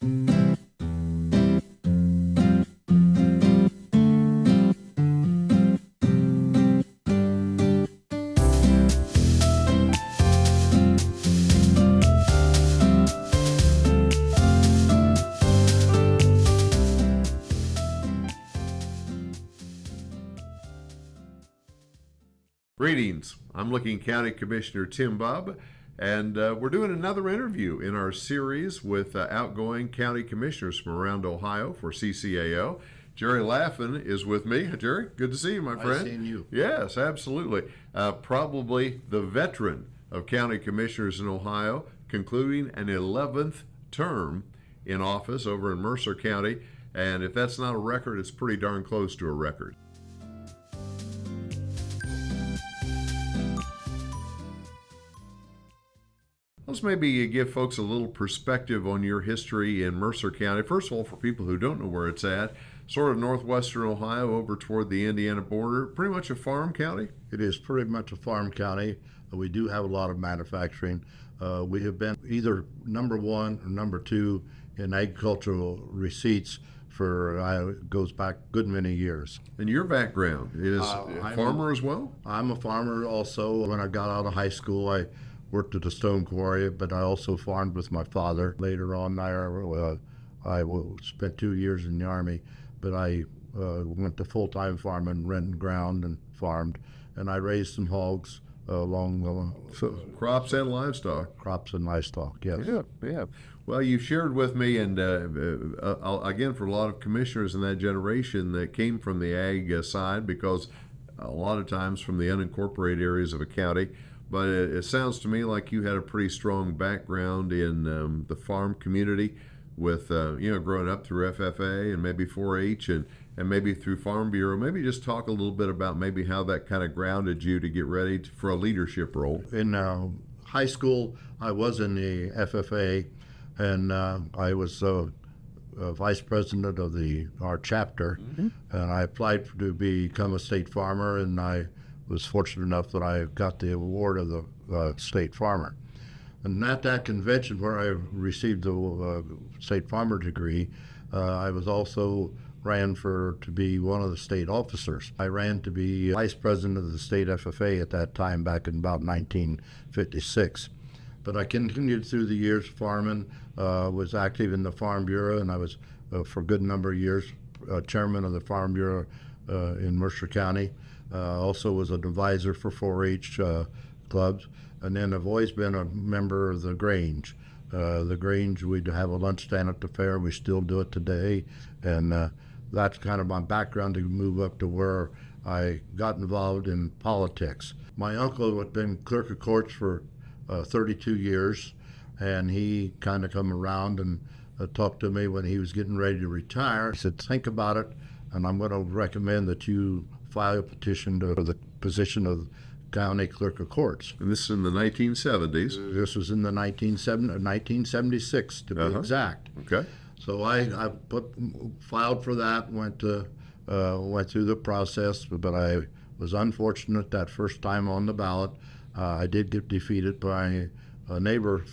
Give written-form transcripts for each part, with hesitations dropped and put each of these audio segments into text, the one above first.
Greetings. I'm Licking County Commissioner Tim Bubb, and we're doing another interview in our series with outgoing county commissioners from around Ohio for CCAO. Jerry Laffin is with me. Jerry, good to see you, my friend. Nice seeing you. Yes, absolutely. Probably the veteran of county commissioners in Ohio, concluding an 11th term in office over in Mercer County. And if that's not a record, it's pretty darn close to a record. Let's maybe give folks a little perspective on your history in Mercer County. First of all, for people who don't know where it's at, sort of northwestern Ohio over toward the Indiana border, pretty much a farm county? It is pretty much a farm county. We do have a lot of manufacturing. We have been either number one or number two in agricultural receipts for, goes back a good many years. And your background is a farmer as well? I'm a farmer also. When I got out of high school, I worked at a stone quarry, but I also farmed with my father. Later on, I spent 2 years in the Army, but I went to full-time farming, renting ground and farmed, and I raised some hogs along the... So crops and livestock. Crops and livestock, yes. Yeah. Well, you shared with me, and again, for a lot of commissioners in that generation that came from the ag side, because a lot of times from the unincorporated areas of a county, but it sounds to me like you had a pretty strong background in the farm community with, growing up through FFA and maybe 4-H and maybe through Farm Bureau. Maybe just talk a little bit about maybe how that kind of grounded you to get ready for a leadership role. In high school, I was in the FFA, and I was vice president of our chapter, and I applied to become a state farmer, and I was fortunate enough that I got the award of the state farmer. And at that convention where I received the state farmer degree, I was also ran to be one of the state officers. I ran to be vice president of the state FFA at that time, back in about 1956. But I continued through the years farming, was active in the Farm Bureau, and I was, for a good number of years, chairman of the Farm Bureau in Mercer County. Also was an advisor for 4-H clubs, and then I've always been a member of the Grange. The Grange, we'd have a lunch stand at the fair. We still do it today, and that's kind of my background to move up to where I got involved in politics. My uncle had been clerk of courts for 32 years, and he kind of come around and talked to me when he was getting ready to retire. He said, think about it, and I'm going to recommend that you file a petition for the position of county clerk of courts. And this is in the 1970s? This was in the 1976, to be exact. Okay. So I filed for that, went through the process, but I was unfortunate that first time on the ballot. I did get defeated by a neighbor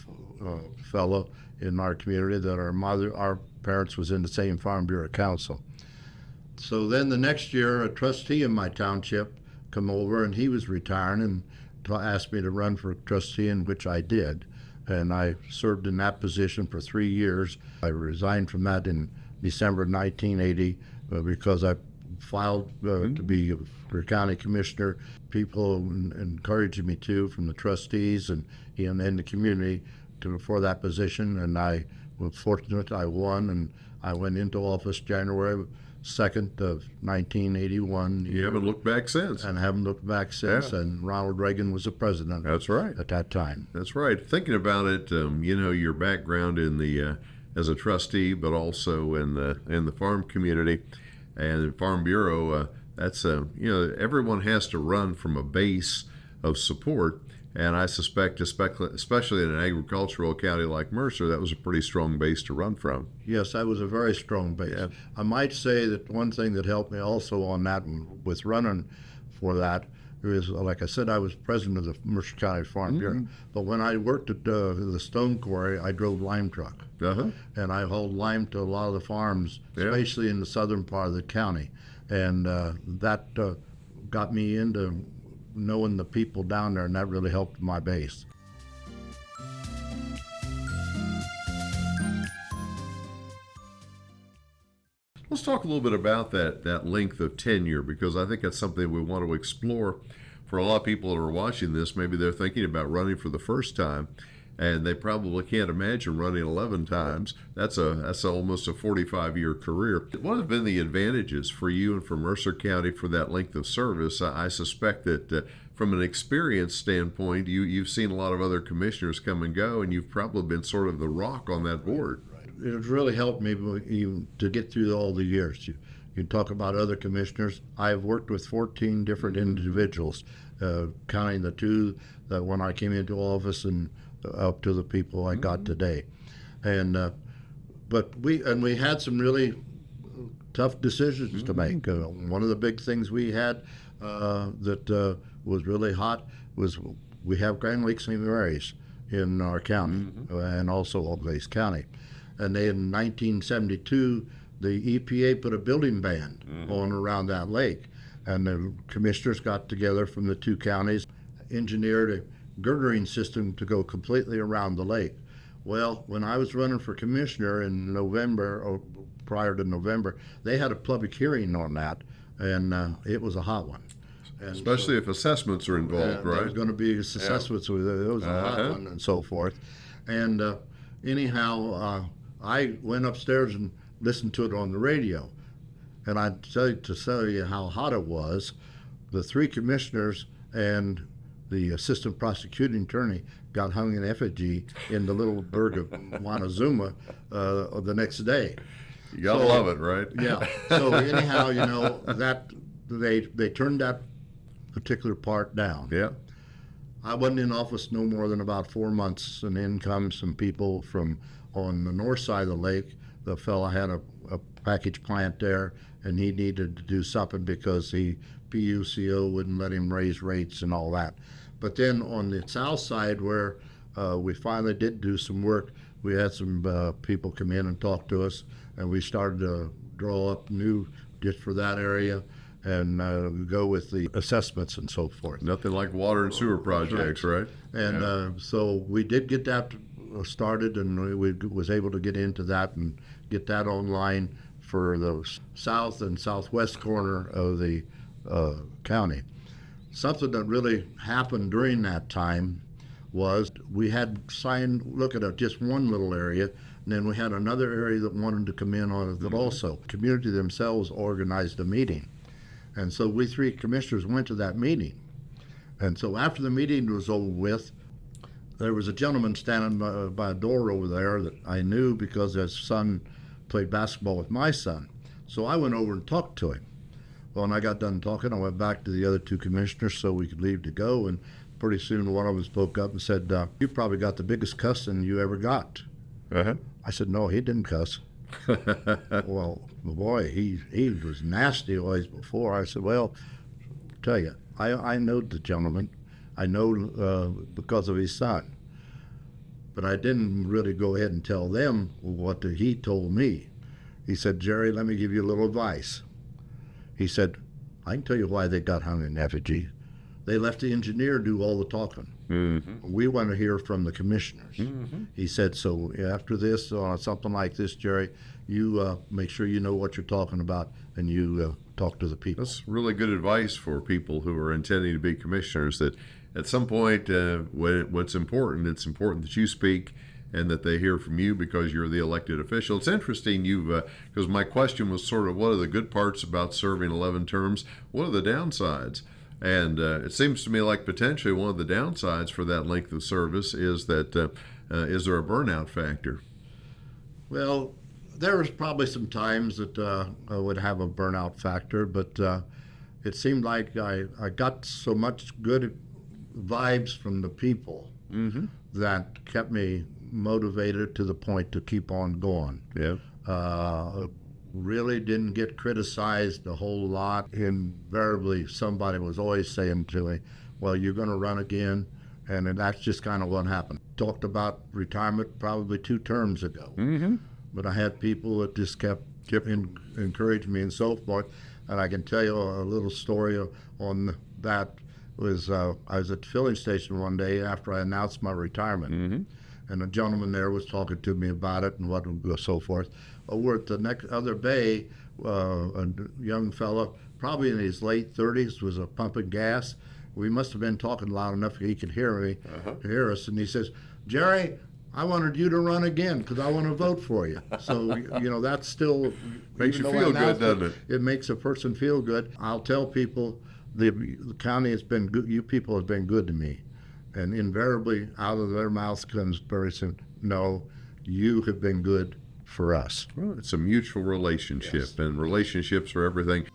fellow in our community that our parents was in the same Farm Bureau Council. So then the next year, a trustee in my township come over, and he was retiring and asked me to run for trustee, in which I did. And I served in that position for 3 years. I resigned from that in December 1980 because I filed to be for county commissioner. People encouraged me to, from the trustees and the community, for that position. And I was fortunate I won, and I went into office January 2nd of 1981. You haven't looked back since. And haven't looked back since. Yeah. And Ronald Reagan was the president. That's right. At that time. That's right. Thinking about it, your background in the as a trustee, but also in the farm community and Farm Bureau. That's everyone has to run from a base of support. And I suspect, especially in an agricultural county like Mercer, that was a pretty strong base to run from. Yes, that was a very strong base. Yeah. I might say that one thing that helped me also on that, with running for that, It was, like I said, I was president of the Mercer County Farm Bureau. But when I worked at the stone quarry, I drove lime truck. And I hauled lime to a lot of the farms, especially in the southern part of the county. And that got me into knowing the people down there, and that really helped my base. Let's talk a little bit about that length of tenure, because I think that's something we want to explore. For a lot of people that are watching this, maybe they're thinking about running for the first time, and they probably can't imagine running 11 times. That's almost a 45-year career. What have been the advantages for you and for Mercer County for that length of service? I suspect that from an experience standpoint, you've seen a lot of other commissioners come and go, and you've probably been sort of the rock on that board. It really helped me even to get through all the years. You talk about other commissioners. I've worked with 14 different individuals, counting the two that when I came into office and up to the people I got today. And but we had some really tough decisions to make. One of the big things we had that was really hot was we have Grand Lakes and Mary's in our county, and also Oglala County. And they, in 1972, the EPA put a building ban on around that lake. And the commissioners got together from the two counties, engineered a girdering system to go completely around the lake. Well, when I was running for commissioner in November, or prior to November, they had a public hearing on that, and it was a hot one. And especially if assessments are involved, right? There's going to be assessments with it. It was a hot one and so forth. And anyhow, I went upstairs and listened to it on the radio. And to tell you how hot it was, the three commissioners and the assistant prosecuting attorney got hung in effigy in the little burg of Montezuma the next day. You gotta love it, right? Yeah. So anyhow, that they turned that particular part down. Yeah. I wasn't in office no more than about 4 months, and in come some people from on the north side of the lake. The fellow had a package plant there, and he needed to do something because the PUCO wouldn't let him raise rates and all that. But then on the south side, where we finally did do some work, we had some people come in and talk to us, and we started to draw up new just for that area and go with the assessments and so forth. Nothing like water and sewer projects, right? And so we did get that started, and we was able to get into that and get that online for the south and southwest corner of the county. Something that really happened during that time was we had signed, look at just one little area, and then we had another area that wanted to come in on it also. The community themselves organized a meeting. And so we three commissioners went to that meeting. And so after the meeting was over with, there was a gentleman standing by a door over there that I knew because his son played basketball with my son. So I went over and talked to him. Well, when I got done talking, I went back to the other two commissioners so we could leave to go. And pretty soon one of them spoke up and said, "You probably got the biggest cussing you ever got." I said, "No, he didn't cuss." Well, boy, he was nasty always before. I said, "Well, tell you, I know the gentleman. I know because of his son. But I didn't really go ahead and tell them what he told me." He said, "Jerry, let me give you a little advice." He said, "I can tell you why they got hung in effigy. They let the engineer do all the talking. We want to hear from the commissioners." He said, "So after this, something like this, Jerry, you make sure you know what you're talking about, and you talk to the people." That's really good advice for people who are intending to be commissioners, that at some point, it's important that you speak and that they hear from you because you're the elected official. It's interesting, because my question was sort of, what are the good parts about serving 11 terms? What are the downsides? And it seems to me like potentially one of the downsides for that length of service is that, is there a burnout factor? Well, there was probably some times that I would have a burnout factor, but it seemed like I got so much good vibes from the people that kept me motivated to the point to keep on going. Yeah. really didn't get criticized a whole lot. Invariably, somebody was always saying to me, well, you're going to run again. And then that's just kind of what happened. Talked about retirement probably 2 terms ago. But I had people that just kept encouraging me and so forth. And I can tell you a little story on that. Was I was at the filling station one day after I announced my retirement. And a gentleman there was talking to me about it and what and so forth. Over at the next other bay, a young fellow, probably in his late 30s, was pumping gas. We must have been talking loud enough he could hear me, hear us. And he says, Jerry, I wanted you to run again because I want to vote for you. So, that's still... Makes you feel good, doesn't it? It makes a person feel good. I'll tell people the county has been good. You people have been good to me. And invariably out of their mouths comes very soon, no, you have been good for us. Well, it's a mutual relationship, Yes. and relationships are everything.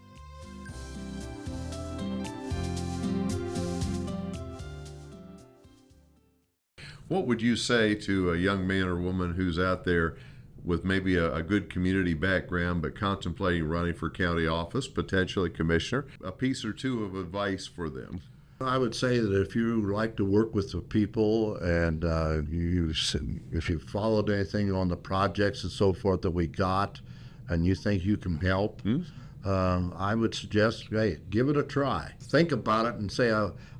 What would you say to a young man or woman who's out there with maybe a good community background but contemplating running for county office, potentially commissioner? A piece or two of advice for them. I would say that if you like to work with the people and if you followed anything on the projects and so forth that we got and you think you can help, I would suggest, hey, give it a try. Think about it and say,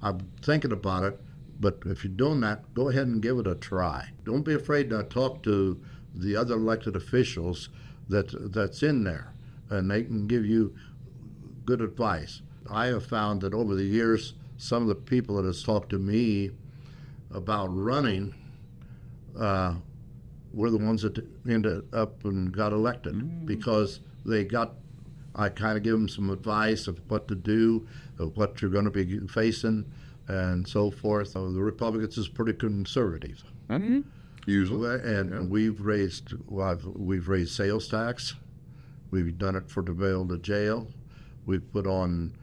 I'm thinking about it, but if you're doing that, go ahead and give it a try. Don't be afraid to talk to the other elected officials that's in there, and they can give you good advice. I have found that over the years, some of the people that has talked to me about running were the ones that ended up and got elected because I kind of give them some advice of what to do, of what you're going to be facing, and so forth. The Republicans is pretty conservative. Usually. And we've raised sales tax. We've done it for the bail to jail. We've put on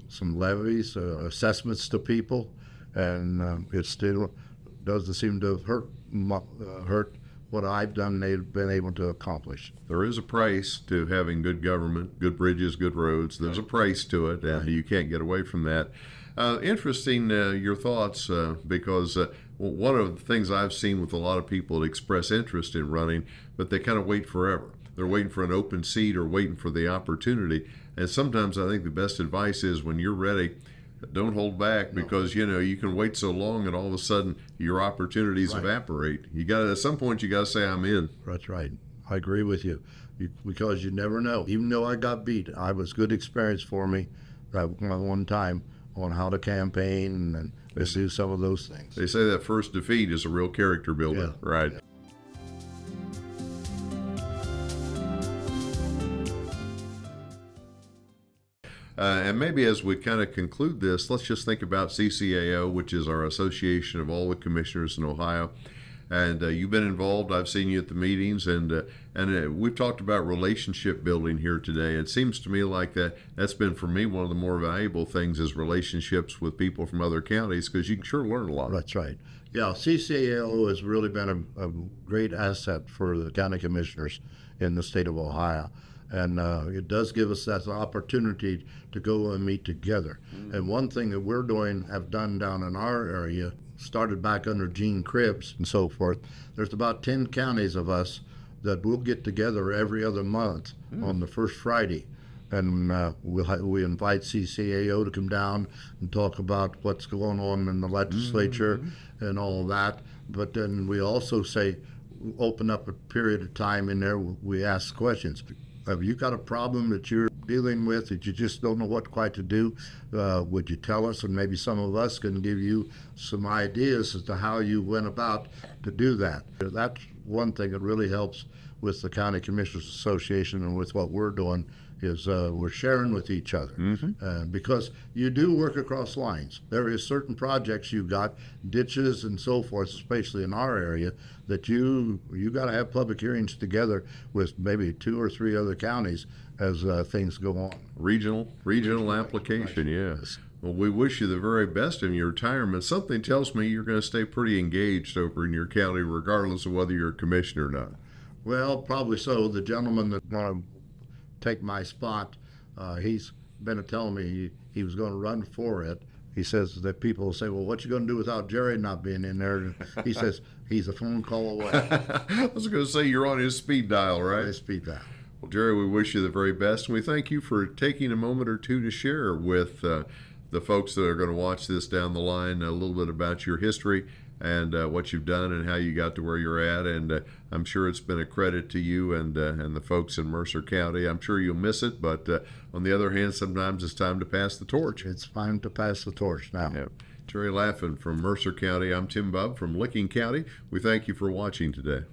some levies, assessments to people, and it still doesn't seem to have hurt what I've done. They've been able to accomplish. There is a price to having good government, good bridges, good roads. There's a price to it, and you can't get away from that. Interesting your thoughts, because one of the things I've seen with a lot of people that express interest in running, but they kind of wait forever. They're waiting for an open seat or waiting for the opportunity. And sometimes I think the best advice is when you're ready, don't hold back, because you can wait so long and all of a sudden your opportunities evaporate. You got at some point you got to say, I'm in. That's right. I agree with you, because you never know. Even though I got beat, I was good experience for me that one time on how to campaign and do some of those things. They say that first defeat is a real character builder, right? Yeah. And maybe as we kind of conclude this, let's just think about CCAO, which is our association of all the commissioners in Ohio. And you've been involved. I've seen you at the meetings, and we've talked about relationship building here today. It seems to me like that's been, for me, one of the more valuable things is relationships with people from other counties, because you can sure learn a lot. That's right. Yeah, CCAO has really been a great asset for the county commissioners in the state of Ohio. And it does give us that opportunity to go and meet together. And one thing that have done down in our area, started back under Gene Cribbs and so forth, there's about 10 counties of us that will get together every other month on the first Friday. And we invite CCAO to come down and talk about what's going on in the legislature and all of that. But then we also open up a period of time in there, we ask questions. Have you got a problem that you're dealing with that you just don't know what quite to do? Would you tell us, and maybe some of us can give you some ideas as to how you went about to do that. That's one thing that really helps with the County Commissioners Association and with what we're doing is we're sharing with each other. Because you do work across lines. There is certain projects you got, ditches and so forth, especially in our area, that you got to have public hearings together with maybe 2 or 3 other counties as things go on. Regional application, yes. Well, we wish you the very best in your retirement. Something tells me you're going to stay pretty engaged over in your county, regardless of whether you're a commissioner or not. Well, probably so. The gentleman that's going to take my spot, he's been telling me he was going to run for it. He says that people will say, well, what you going to do without Jerry not being in there? He says he's a phone call away. I was going to say you're on his speed dial, right? They speed that. Well, Jerry, we wish you the very best, and we thank you for taking a moment or two to share with the folks that are going to watch this down the line a little bit about your history and what you've done and how you got to where you're at. And I'm sure it's been a credit to you and the folks in Mercer County. I'm sure you'll miss it, but on the other hand, sometimes it's time to pass the torch. It's time to pass the torch now. Yeah. Jerry Laffin from Mercer County. I'm Tim Bubb from Licking County. We thank you for watching today.